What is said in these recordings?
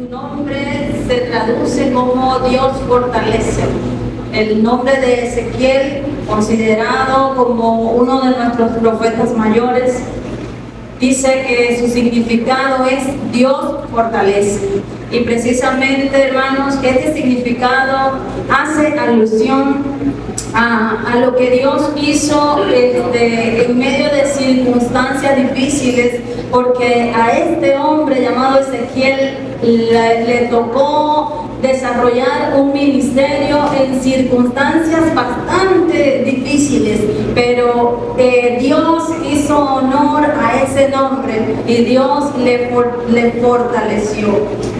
Su nombre se traduce como Dios fortalece. El nombre de Ezequiel, considerado como uno de nuestros profetas mayores, dice que su significado es Dios fortalece. Y precisamente, hermanos, este significado hace alusión a lo que Dios hizo en medio de circunstancias difíciles, porque a este hombre llamado Ezequiel le tocó desarrollar un ministerio en circunstancias bastante difíciles, pero Dios hizo honor a ese nombre y Dios le fortaleció.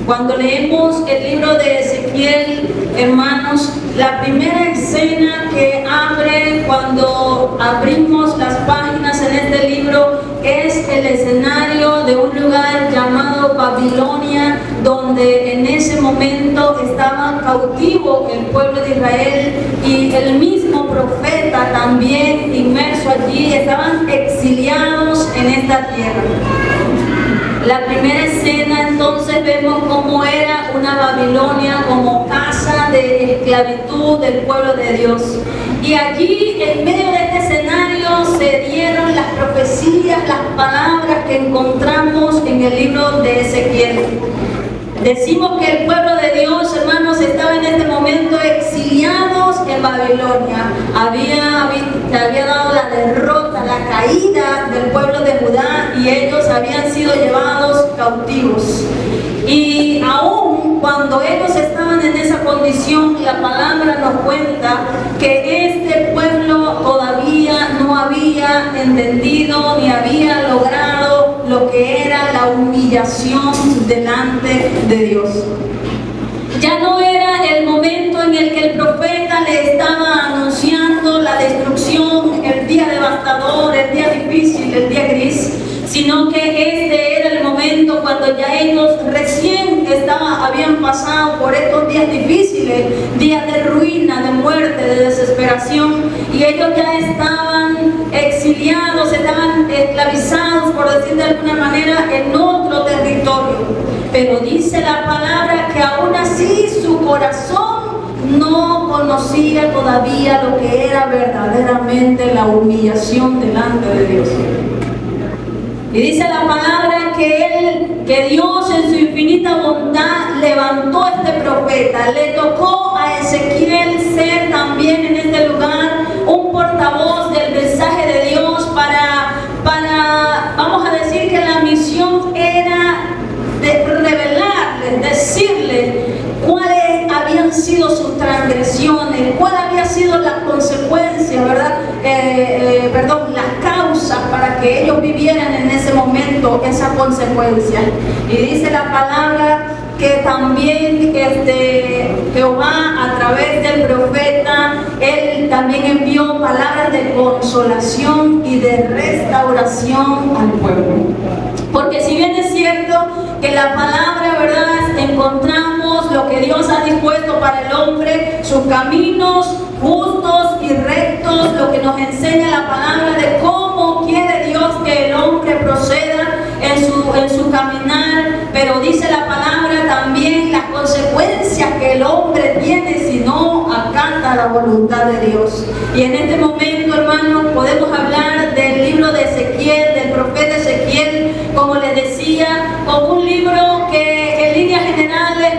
Cuando leemos el libro de Ezequiel, hermanos, la primera escena que abre cuando abrimos las páginas en este libro es el escenario de un lugar llamado Babilonia, donde en ese momento estaba cautivo el pueblo de Israel y el mismo profeta también inmerso allí, estaban exiliados en esta tierra. La primera escena entonces vemos cómo era una Babilonia como casa de esclavitud del pueblo de Dios. Y allí en medio de este escenario se dieron las profecías, las palabras que encontramos en el libro de Ezequiel. Decimos que el pueblo de Dios, hermanos, estaba en este momento exiliados en Babilonia. Se había dado la derrota, la caída del pueblo de Judá y ellos habían sido llevados cautivos. Y aún cuando ellos estaban en esa condición, la palabra nos cuenta que este pueblo todavía no había entendido ni había logrado lo que era la humillación delante de Dios. Ya no era el momento en el que el profeta le estaba anunciando la destrucción, el día devastador, el día difícil, el día gris, sino que este era el momento cuando ya ellos recién habían pasado por estos días difíciles, días de ruina, de muerte, de desesperación, y ellos ya estaban exiliados, estaban esclavizados, por decir de alguna manera, en otro territorio. Pero dice la palabra que aún así su corazón no conocía todavía lo que era verdaderamente la humillación delante de Dios. Y dice la palabra que Dios en su infinita bondad levantó a este profeta. Le tocó a Ezequiel ser también en este lugar un portavoz del mensaje de Dios para vamos a decir que la misión era de revelarles, decirles cuáles habían sido sus transgresiones, cuál había sido la consecuencia, ¿verdad? Las causas para que ellos vivieran en ese momento esa consecuencia. Y dice la palabra que también Jehová a través del profeta, él también envió palabras de consolación y de restauración al pueblo. Porque si bien es cierto que la palabra, ¿verdad?, encontramos lo que Dios ha dispuesto para el hombre, sus caminos justos y rectos, lo que nos enseña la palabra de cómo quiere Dios que el hombre proceda en su caminar, pero dice la palabra también las consecuencias que el hombre tiene si no acata la voluntad de Dios. Y en este momento, hermanos, podemos hablar del libro de Ezequiel, del profeta Ezequiel, como les decía, como un libro que en líneas generales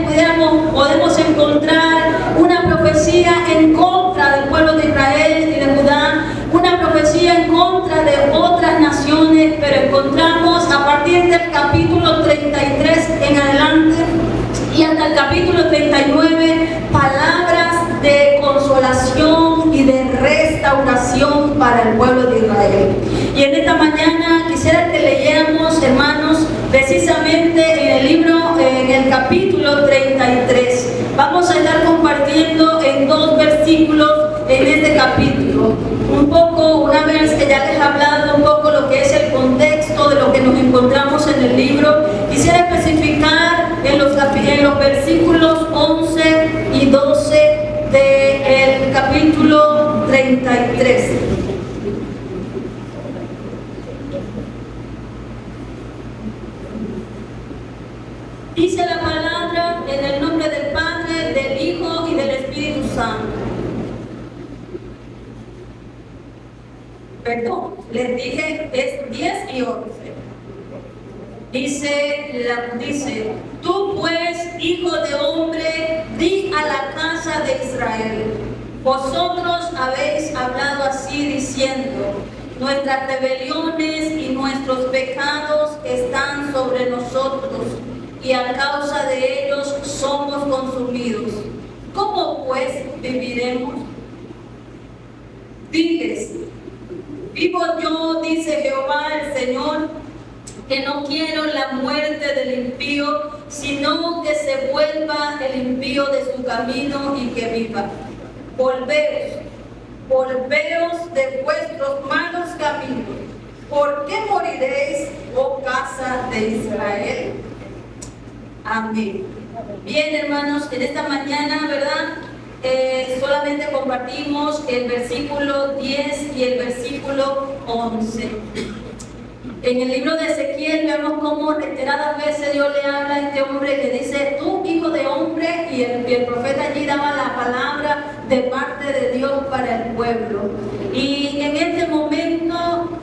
podemos encontrar una profecía en contra del pueblo de Israel y de Judá, una profecía en contra de otras naciones, pero encontramos a partir del capítulo 33 en adelante y hasta el capítulo 39 palabras de consolación y de restauración para el pueblo de Israel. Y en esta mañana quisiera que leyéramos, hermanos, precisamente en el libro, en el capítulo 33. Vamos a estar compartiendo en 2 versículos en este capítulo. Una vez que ya les he hablado un poco lo que es el contexto de lo que nos encontramos en el libro, quisiera especificar en los versículos 11 y 12 del capítulo 33. Dice la palabra perdón, les dije es 10 y 11. Dice, tú pues, hijo de hombre, di a la casa de Israel, vosotros habéis hablado así diciendo, nuestras rebeliones y nuestros pecados están sobre nosotros, y a causa de ellos somos consumidos. ¿Cómo pues viviremos? Diles, vivo yo, dice Jehová el Señor, que no quiero la muerte del impío, sino que se vuelva el impío de su camino y que viva. Volveos de vuestros malos caminos. ¿Por qué moriréis, oh casa de Israel? Amén. Bien, hermanos, en esta mañana, ¿verdad? Solamente compartimos el versículo 10 y el versículo 11. En el libro de Ezequiel vemos cómo reiteradas veces Dios le habla a este hombre y le dice, tú hijo de hombre, y el profeta allí daba la palabra de parte de Dios para el pueblo. Y en este momento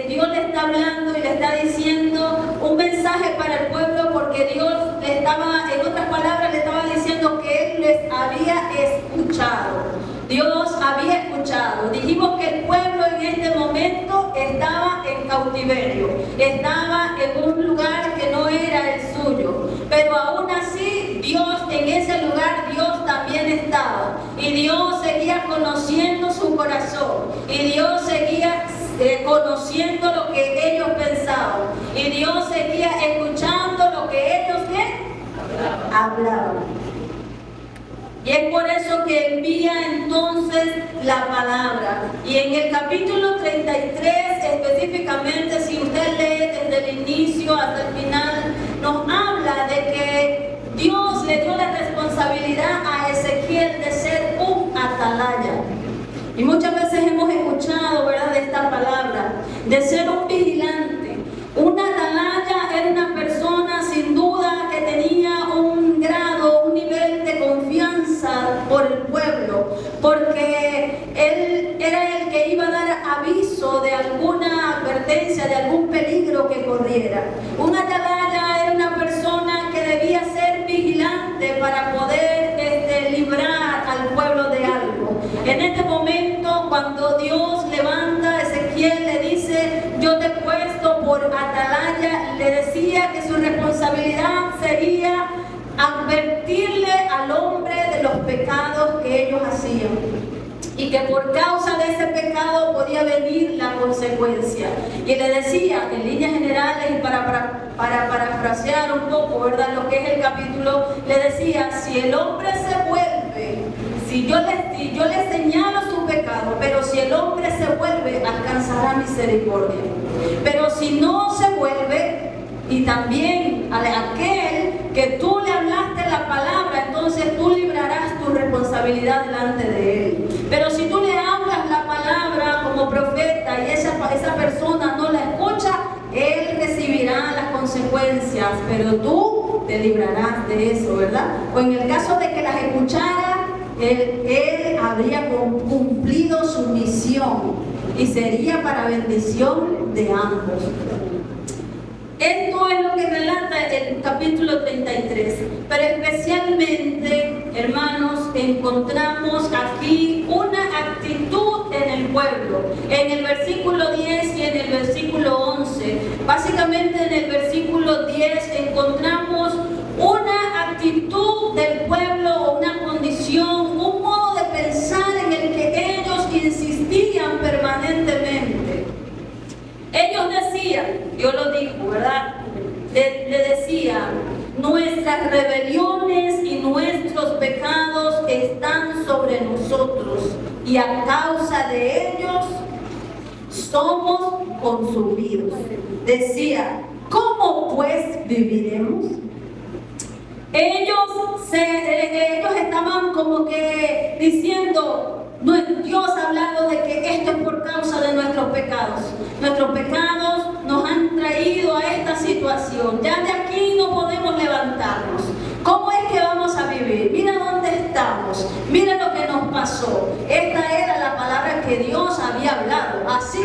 Dios le está hablando y le está diciendo un mensaje para el pueblo, porque Dios le estaba, en otras palabras, le estaba diciendo que Él les había escuchado. Dios había escuchado. Dijimos que el pueblo en este momento estaba en cautiverio, estaba en un lugar que no era el suyo, pero aún así Dios en ese lugar, Dios también estaba, y Dios seguía conociendo su corazón, y Dios seguía conociendo lo que ellos pensaban, y Dios seguía escuchando lo que ellos hablaban. Y es por eso que envía entonces la palabra. Y en el capítulo 33 específicamente, si usted lee desde el inicio hasta el final, nos habla de que Dios le dio la responsabilidad a Ezequiel de ser un atalaya. Y muchas veces hemos escuchado, ¿verdad?, de esta palabra, de ser un vigilante. Una atalaya era una persona sin duda que tenía un grado, un nivel de confianza por el pueblo, porque él era el que iba a dar aviso de alguna advertencia, de algún peligro que corriera. Una atalaya era una persona que debía ser vigilante para poder librar al pueblo de algo. En este momento, cuando Dios levanta a Ezequiel, le dice, yo te he puesto por atalaya, le decía que su responsabilidad sería advertirle al hombre de los pecados que ellos hacían, y que por causa de ese pecado podía venir la consecuencia. Y le decía, en líneas generales, y para parafrasear un poco, ¿verdad?, lo que es el capítulo, le decía, si el hombre se vuelve, si yo le señalo su pecado, pero si el hombre se vuelve, alcanzará misericordia. Pero si no se vuelve, y también a aquel que tú le hablaste la palabra, entonces tú librarás tu responsabilidad delante de él. Pero si tú le hablas la palabra como profeta y esa persona no la escucha, él recibirá las consecuencias, pero tú te librarás de eso, ¿verdad? O en el caso de que las escuchara, él habría cumplido su misión y sería para bendición de ambos. Esto es lo que relata el capítulo 33, pero especialmente, hermanos, encontramos aquí una actitud en el pueblo. En el versículo 10 y en el versículo 11, básicamente en el versículo 10 encontramos una actitud del pueblo, una condición, un modo de pensar en el que ellos insistían permanentemente. Ellos decían, Dios lo dijo, ¿verdad? Le decían, nuestras rebeliones y nuestros pecados están sobre nosotros, y a causa de ellos somos consumidos. Decía, ¿cómo pues viviremos? Ellos estaban como que diciendo, Dios ha hablado de que esto es por causa de nuestros pecados. Nuestros pecados nos han traído a esta situación. Ya de aquí no podemos levantarnos. ¿Cómo es que vamos a vivir? Mira dónde estamos. Mira lo que nos pasó. Esta era la palabra que Dios había hablado. Así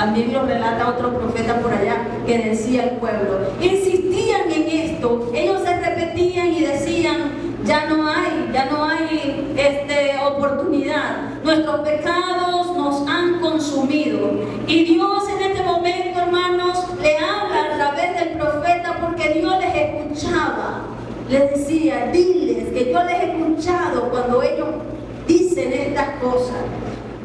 también lo relata otro profeta por allá, que decía el pueblo. Insistían en esto, ellos se repetían y decían, ya no hay oportunidad. Nuestros pecados nos han consumido. Y Dios en este momento, hermanos, le habla a través del profeta porque Dios les escuchaba. Les decía, diles que yo les he escuchado cuando ellos dicen estas cosas.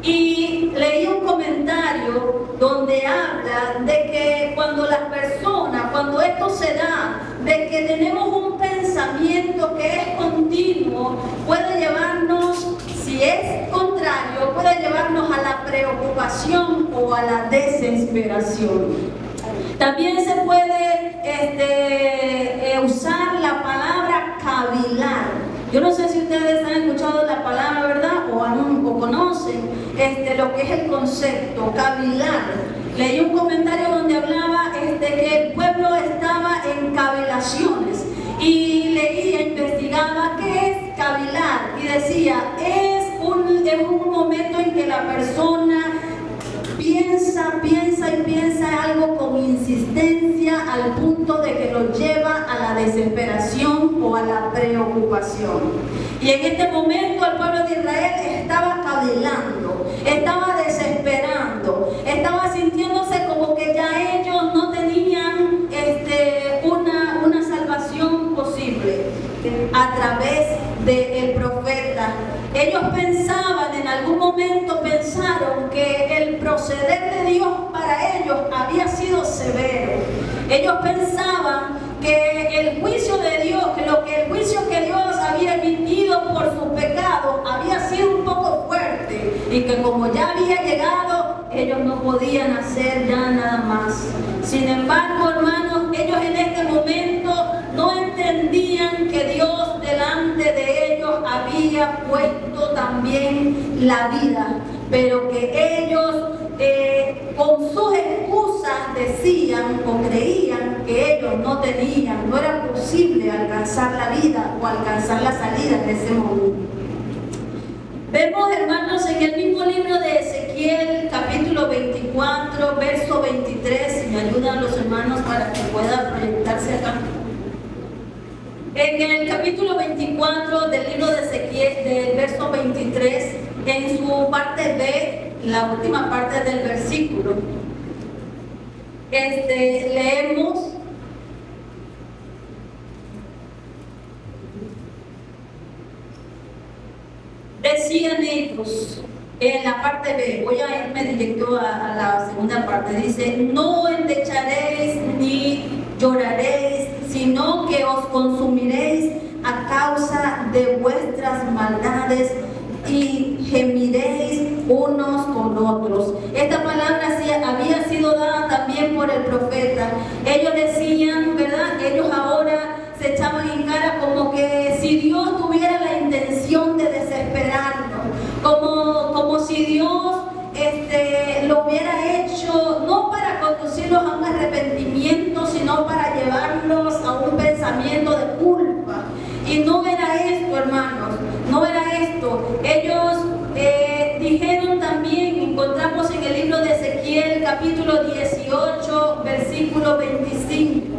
Y leí un comentario donde habla de que cuando las personas, cuando esto se da, de que tenemos un pensamiento que es continuo, puede llevarnos, si es contrario, puede llevarnos a la preocupación o a la desesperación. También se puede usar la palabra cavilar. Yo no sé si ustedes han escuchado la palabra, ¿verdad? O conocen lo que es el concepto, cavilar. Leí un comentario donde hablaba que el pueblo estaba en cavilaciones. Y leía, investigaba qué es cavilar. Y decía, es un momento en que la persona piensa algo con insistencia al punto de que lo lleva a la desesperación o a la preocupación. Y en este momento el pueblo de Israel estaba cavilando, estaba desesperando, estaba sintiéndose como que ya ellos no tenían una salvación posible a través del profeta. Ellos pensaban, en algún momento pensaron que el proceder de Dios para ellos había sido severo. Ellos pensaban que el juicio de Dios, el juicio que Dios había emitido por sus pecados había sido un poco fuerte y que como ya había llegado, ellos no podían hacer ya nada más. Sin embargo, hermanos, ellos en este momento no entendían que Dios delante de ellos había puesto también la vida, pero que ellos con sus excusas decían o creían que ellos no era posible alcanzar la vida o alcanzar la salida de ese momento. Vemos, hermanos, en el mismo libro de Ezequiel, capítulo 24, verso 23, si me ayudan los hermanos para que pueda proyectarse acá. En el capítulo 24 del libro de Ezequiel, del verso 23, en su parte B, la última parte del versículo, leemos: decían ellos, en la parte B, voy a irme directo a la segunda parte, dice: no endecharéis ni lloraréis, sino que os consumiréis a causa de vuestras maldades y gemiréis unos con otros. Esta palabra había sido dada también por el profeta. Ellos decían, ¿verdad? Ellos ahora se echaban en cara como que si Dios tuviera la intención de desesperarnos, como si Dios lo hubiera hecho no para conducirlos a un arrepentimiento, sino para llevarlos a un pensamiento de culpa. Y no era esto, hermanos, no era esto. Ellos dijeron también, encontramos en el libro de Ezequiel, capítulo 18, versículo 25.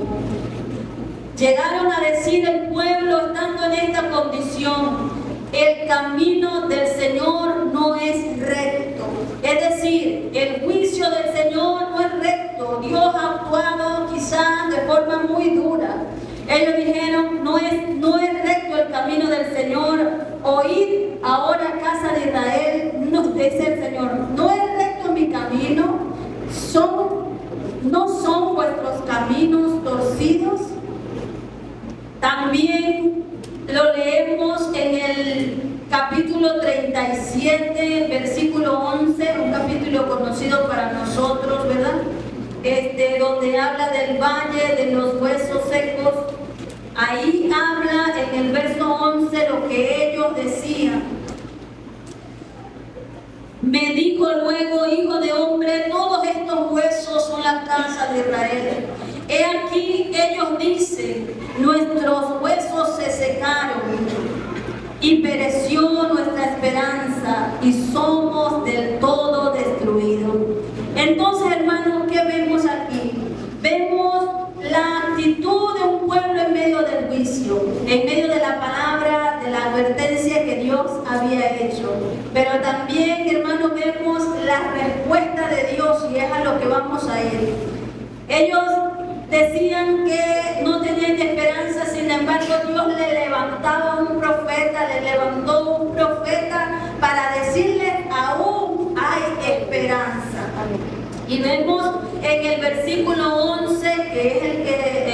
Llegaron a decir el pueblo, estando en esta condición: el camino del Señor no es recto. Es decir, el juicio del Señor no es recto. Dios ha actuado quizás de forma muy dura. Ellos dijeron, no es recto el camino del Señor. Oíd ahora, casa de Israel, dice el Señor, no es recto mi camino. ¿No son vuestros caminos torcidos? También lo leemos en el capítulo 37, versículo 11, un capítulo conocido para nosotros, ¿verdad? Donde habla del valle de los huesos secos. Ahí habla en el verso 11 lo que ellos decían. Me dijo luego, hijo de hombre, todos estos huesos son la casa de Israel. He aquí, ellos dicen, nuestros huesos se secaron y pereció nuestra esperanza y somos del todo destruidos. Entonces, hermanos, vamos a ir. Ellos decían que no tenían esperanza, sin embargo Dios le levantó un profeta para decirles aún hay esperanza. Y vemos en el versículo 11, que es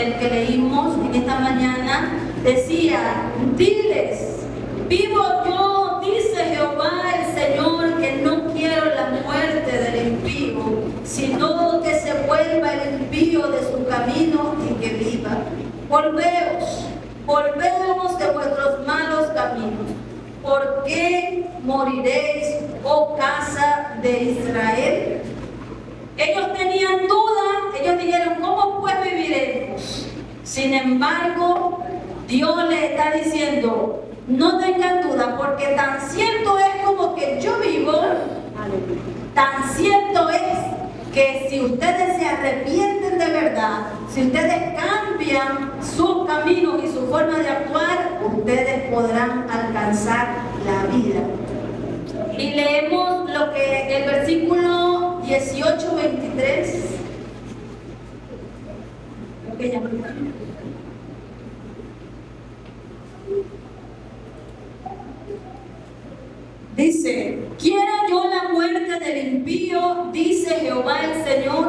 el que leímos en esta mañana, decía, diles, vivo yo, dice Jehová el Señor, que no quiero la muerte del impío, sino que se vuelva el impío de su camino y que viva. Volveos de vuestros malos caminos. ¿Por qué moriréis, oh casa de Israel? Ellos tenían duda, ellos dijeron, ¿cómo pues viviremos? Sin embargo, Dios les está diciendo, no tengan duda, porque tan cierto es como que yo vivo, tan cierto es que si ustedes se arrepienten de verdad, si ustedes cambian sus caminos y su forma de actuar, ustedes podrán alcanzar la vida. Y leemos lo que el versículo 18-23. Dice, ¿quiero yo la muerte del impío? Dice Jehová el Señor.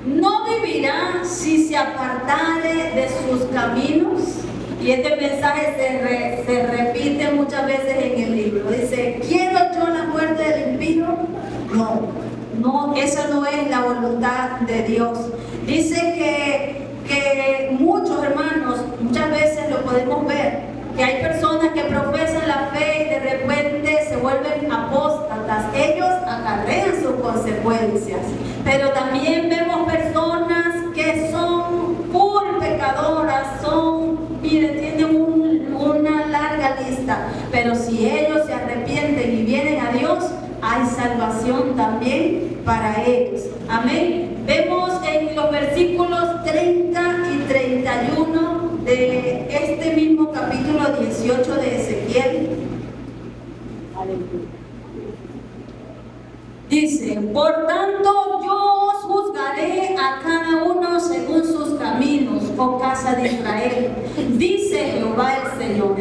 ¿No vivirá si se apartare de sus caminos? Y este mensaje se repite muchas veces en el libro. Dice, ¿quiero yo la muerte del impío? No, esa no es la voluntad de Dios. Dice que muchos hermanos, muchas veces lo podemos ver, que hay personas que profesan la fe y de repente se vuelven apóstatas. Ellos acarrean sus consecuencias. Pero también vemos personas que son full pecadoras, tienen una larga lista. Pero si ellos se arrepienten y vienen a Dios, hay salvación también para ellos. Amén. Vemos en los versículos 30 y 31 de este mismo capítulo 18 de Ezequiel. Dice, por tanto yo os juzgaré a cada uno según sus caminos, oh casa de Israel, dice Jehová el Señor.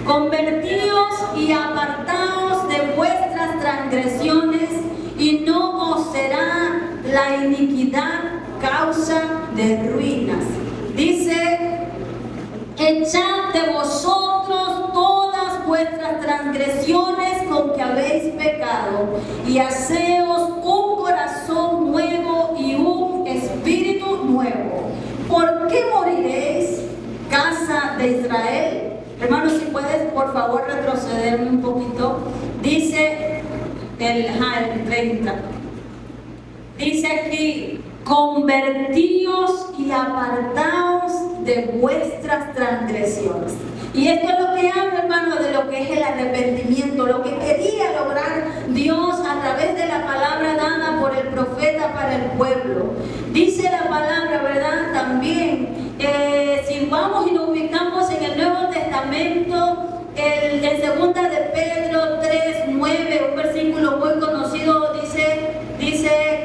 Convertíos y apartaos de vuestras transgresiones, y no os será la iniquidad causa de ruinas. Dice, echad de vosotros todas vuestras transgresiones con que habéis pecado, y haceos un corazón nuevo y un espíritu nuevo. ¿Por qué moriréis, casa de Israel? Hermanos, si puedes por favor retrocederme un poquito. Dice el 30. Dice aquí, convertíos y apartaos de vuestras transgresiones. Y esto es lo que habla, hermano, de lo que es el arrepentimiento, lo que quería lograr Dios a través de la palabra dada por el profeta para el pueblo. Dice la palabra, ¿verdad? También, si vamos y nos ubicamos en el Nuevo Testamento, en 2 de Pedro 3:9, un versículo muy conocido, dice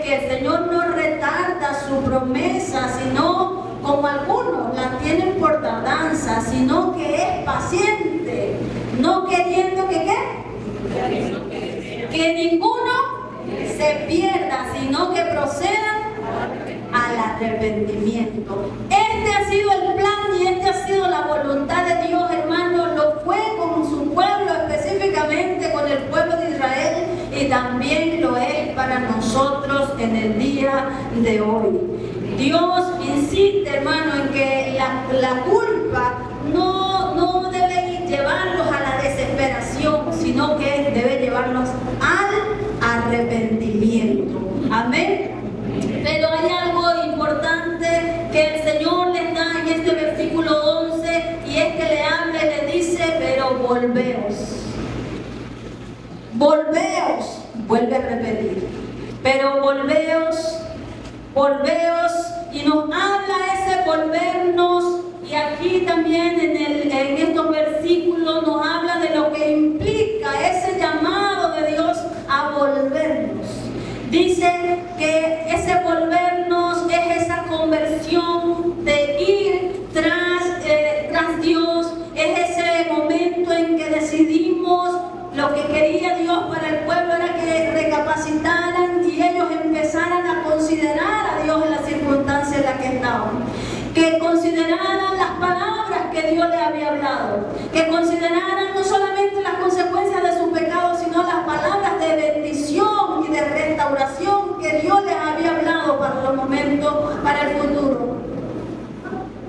que el Señor no retarda su promesa, sino como algunos la tienen por tardanza, sino que es paciente, no queriendo que ninguno se pierda, sino que procedan al arrepentimiento. Este ha sido el plan y esta ha sido la voluntad de Dios, hermano. Lo fue con su pueblo, específicamente con el pueblo de Israel, y también lo es para nosotros en el día de hoy. Dios insiste, hermano, en que la culpa no debe llevarlos a la desesperación, sino que debe llevarlos al arrepentimiento. Amén. Pero hay algo importante que el Señor les da en este versículo 11, y es que le habla y le dice, pero volveos, vuelve a repetir, pero volveos, y nos habla ese volvernos, y aquí también en estos versículos nos habla de lo que implica ese llamado de Dios a volvernos. Dice que ese volver considerar a Dios en la circunstancia en la que estaban, que consideraran las palabras que Dios le había hablado, que consideraran no solamente las consecuencias de su pecado, sino las palabras de bendición y de restauración que Dios les había hablado para los momentos, para el futuro.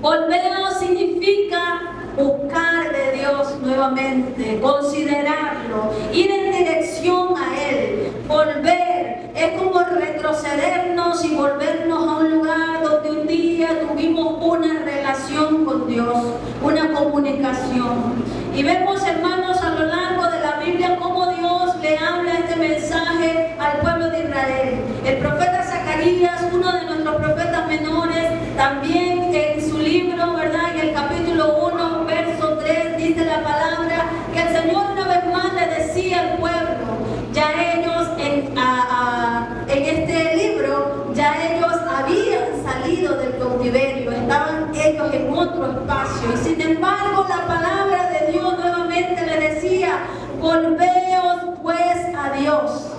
Volver significa buscar de Dios nuevamente, considerarlo, ir en dirección a Él. Volver es como retrocedernos y volvernos a un lugar donde un día tuvimos una relación con Dios, una comunicación. Y vemos, hermanos, a lo largo de la Biblia cómo Dios le habla este mensaje al pueblo de Israel. El profeta Zacarías, uno de nuestros profetas menores, también en su libro, ¿verdad? En el capítulo 1, verso 3, dice la palabra que el Señor una vez más le decía al pueblo, ya ellos en este libro, ya ellos habían salido del cautiverio, estaban ellos en otro espacio, y sin embargo la palabra de Dios nuevamente le decía, volveos pues a Dios,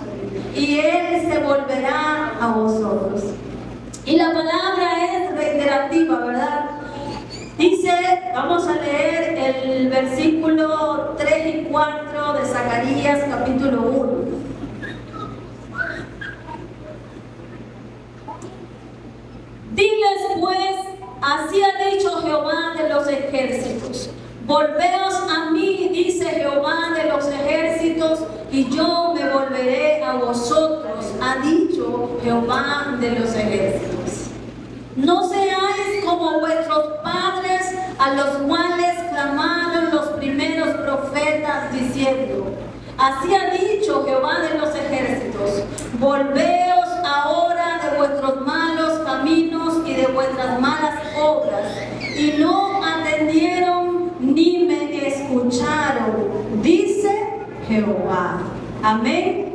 y Él se volverá a vosotros. Y la palabra es reiterativa, ¿verdad? Dice, vamos a leer el versículo 3 y 4 de Zacarías capítulo 1. Diles pues, así ha dicho Jehová de los ejércitos, volveos a mí, dice Jehová de los ejércitos, y yo me volveré a vosotros, ha dicho Jehová de los ejércitos. No seáis como vuestros padres, a los cuales clamaron los primeros profetas, diciendo, así ha dicho Jehová de los ejércitos, volveos ahora de vuestros malos caminos y de vuestras malas obras, y no atendieron ni me escucharon, dice Jehová. Amén.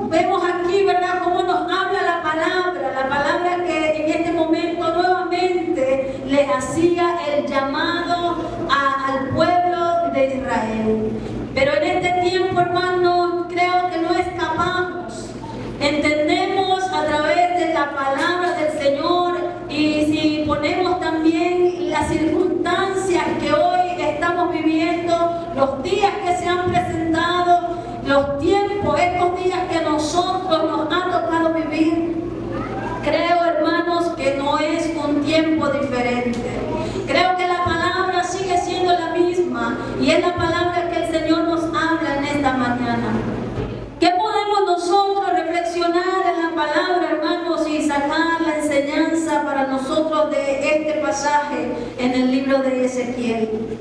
Vemos aquí, ¿verdad?, cómo nos habla la palabra que en este momento nuevamente les hacía el llamado al pueblo de Israel. Pero en este tiempo, hermanos, creo que no escapamos. Entendemos a través de la palabra del Señor, y si ponemos también las circunstancias que hoy estamos viviendo, los días que se han presentado, los tiempos, estos días que nosotros nos ha tocado vivir, creo, hermanos, que no es un tiempo diferente. Creo que la palabra sigue siendo la misma, y es la palabra que el Señor nos habla en esta mañana. ¿Qué podemos nosotros reflexionar en la palabra, hermanos, y sacar la enseñanza para nosotros de este pasaje en el libro de Ezequiel?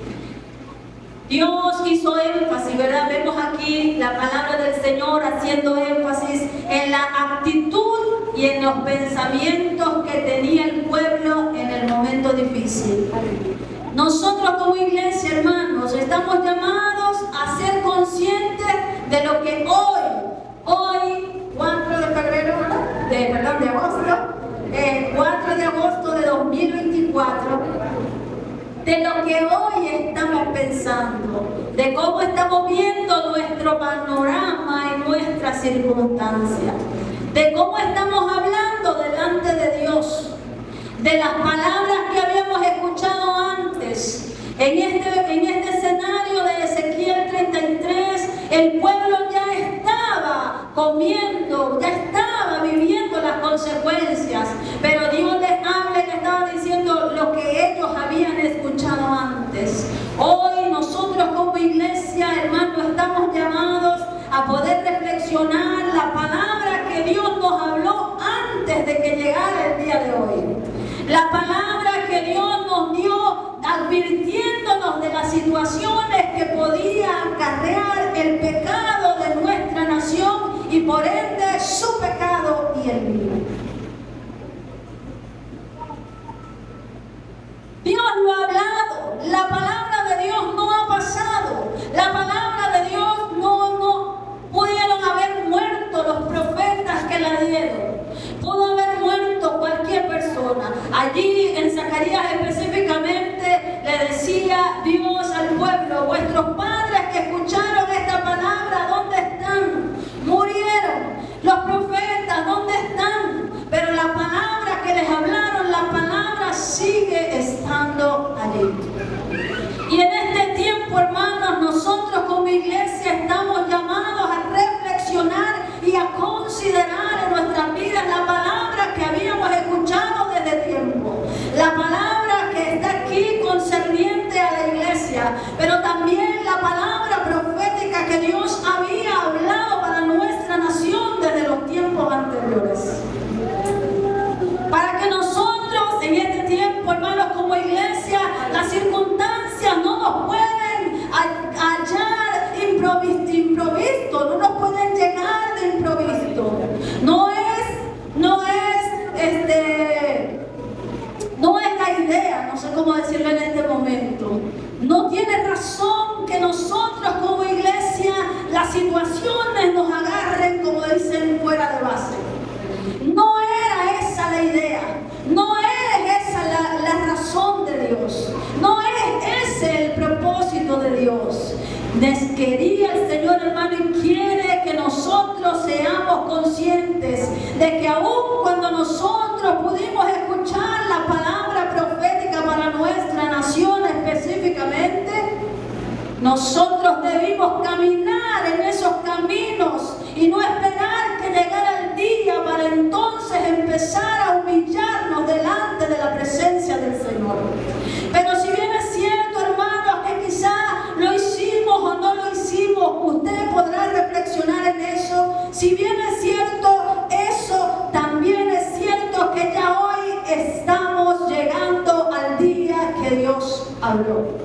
Dios hizo énfasis, ¿verdad? Vemos aquí la palabra del Señor haciendo énfasis en la actitud y en los pensamientos que tenía el pueblo en el momento difícil. Nosotros como iglesia, hermanos, estamos llamados a ser conscientes de lo que hoy 4 de febrero, de agosto, 4 de agosto de 2024, de lo que hoy estamos pensando, de cómo estamos viendo nuestro panorama y nuestra circunstancia, de cómo estamos hablando delante de Dios, de las palabras que habíamos escuchado antes. En este escenario de Ezequiel 33, el pueblo ya estaba comiendo, ya estaba viviendo las consecuencias, pero Dios les habla y les estaba diciendo lo que ellos habían escuchado antes. Hoy nosotros como iglesia, hermanos, estamos llamados a poder reflexionar la palabra que Dios nos habló antes de que llegara el día de hoy. La palabra que Dios nos dio advirtiéndonos de las situaciones que podía acarrear el pecado de nuestra nación y por ende su pecado y el mío. Dios lo ha hablado, la palabra de Dios no ha pasado, la palabra de Dios no pudieron haber muerto los profetas que la dieron, pudo haber muerto cualquier persona. Allí en Zacarías específicamente le decía Dios al pueblo, vuestros padres que escucharon esta palabra, ¿dónde están? Murieron. Los profetas, ¿dónde están? pero también la palabra profética que Dios había hablado para nuestra nación desde los tiempos anteriores. Para que nosotros en este tiempo, hermanos, como iglesia, las circunstancias no nos pueden hallar improvisto, no nos pueden llegar de improviso. No es la idea, no sé cómo decirlo en este momento. No tiene razón que nosotros como iglesia las situaciones nos agarren, como dicen, fuera de base. No era esa la idea, no es esa la razón de Dios, no es ese el propósito de Dios. Quería el Señor, hermano, y quiere que nosotros seamos conscientes de que aun cuando nosotros pudimos escuchar la palabra profética para nuestra nación específicamente, nosotros debimos caminar en esos caminos y no esperar que llegara el día para entonces empezar a humillarnos delante de la presencia del Señor. Pero si bien es cierto, hermanos, que quizá lo hicimos o no lo hicimos, usted podrá reflexionar en eso. Si bien es cierto eso, también es cierto que ya hoy estamos llegando al día que Dios habló.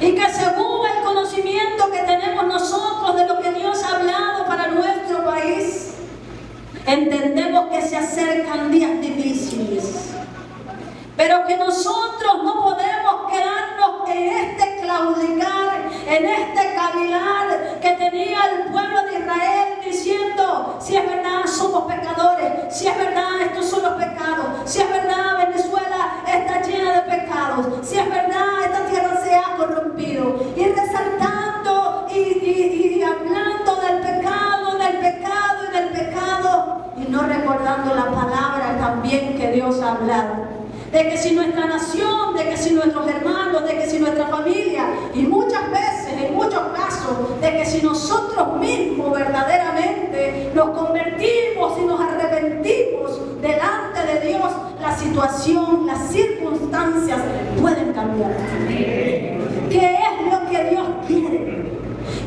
Y que según el conocimiento que tenemos nosotros de lo que Dios ha hablado para nuestro país, entendemos que se acercan días difíciles. Pero que nosotros no podemos quedarnos en este claudicar, en este cavilar que tenía el pueblo de Israel diciendo: si es verdad, somos pecadores; si es verdad, estos son los pecados; si es verdad, Venezuela está llena de pecados; si es verdad, esta tierra se ha corrompido. Y resaltando y hablando del pecado y no recordando la palabra también que Dios ha hablado. De que si nuestra nación, de que si nuestros hermanos, de que si nuestra familia, y muchas veces, en muchos casos, de que si nosotros mismos verdaderamente nos convertimos y nos arrepentimos delante de Dios, la situación, las circunstancias pueden cambiar. ¿Qué es lo que Dios quiere?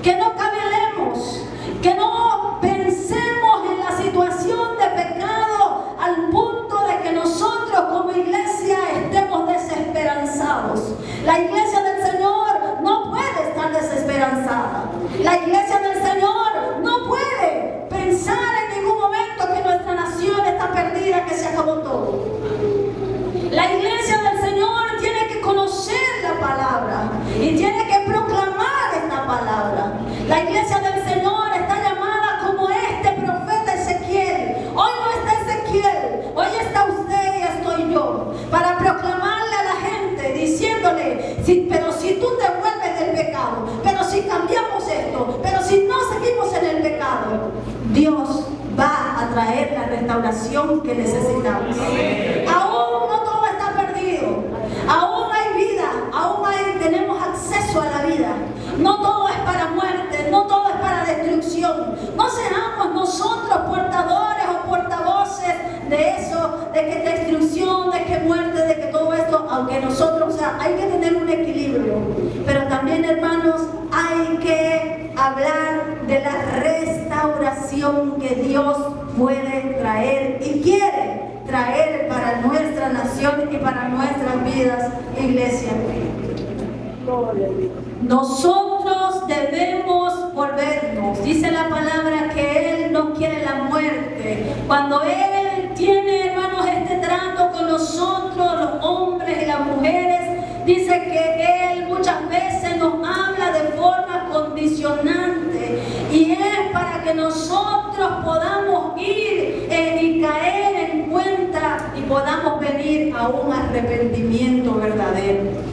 Que no cavilemos, que no pensemos en la situación de pecado al punto de que nosotros como iglesia estemos desesperanzados. La iglesia del Señor no puede estar desesperanzada. La iglesia del Señor no puede pensar en ningún momento que nuestra nación está perdida, que se acabó todo. La iglesia del Señor tiene que conocer la palabra y tiene que proclamar esta palabra. La iglesia del Señor está llamada como este profeta Ezequiel. Hoy no está Ezequiel, hoy está usted y estoy yo, para proclamarle a la gente, diciéndole: sí, pero si tú te vuelves del pecado, pero si cambiamos esto, pero si no seguimos en el pecado, Dios va a traer la restauración que necesitamos. Aún no todo está perdido, aún hay vida, tenemos acceso a la vida. No todo es para muerte, no todo es para destrucción. No seamos nosotros portadores o portavoces de eso, de que destrucción, de que muerte, de que todo esto, aunque nosotros, hay que tener un equilibrio. Pero también, hermanos, hay que hablar de la restauración que Dios puede traer y quiere traer para nuestra nación y para nuestras vidas, iglesia. Nosotros debemos volvernos. Dice la palabra que Él no quiere la muerte. Cuando Él tiene, hermanos, este trato con nosotros, los hombres y las mujeres, dice que Él muchas veces nos habla de forma condicionante, y es para que nosotros podamos ir y caer en cuenta y podamos venir a un arrepentimiento verdadero.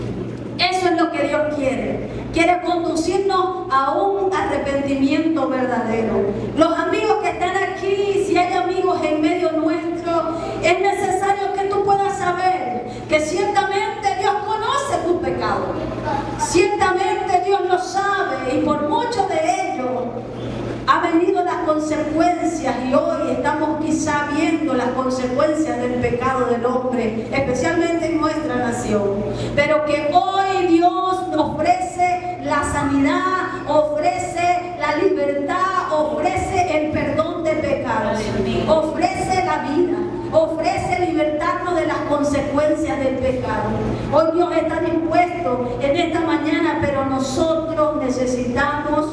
Eso es lo que Dios quiere. Quiere conducirnos a un arrepentimiento verdadero. Los amigos que están aquí, si hay amigos en medio nuestro, es necesario que tú puedas saber que ciertamente Dios conoce tu pecado. Ciertamente Dios lo sabe, y por mucho de ello ha venido las consecuencias, y hoy estamos quizá viendo las consecuencias del pecado del hombre, especialmente en nuestra nación. Pero que hoy Dios nos ofrece sanidad, ofrece la libertad, ofrece el perdón de pecados, ofrece la vida, ofrece libertarnos de las consecuencias del pecado. Hoy Dios está dispuesto en esta mañana, pero nosotros necesitamos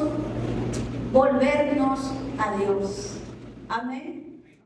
volvernos a Dios. Amén.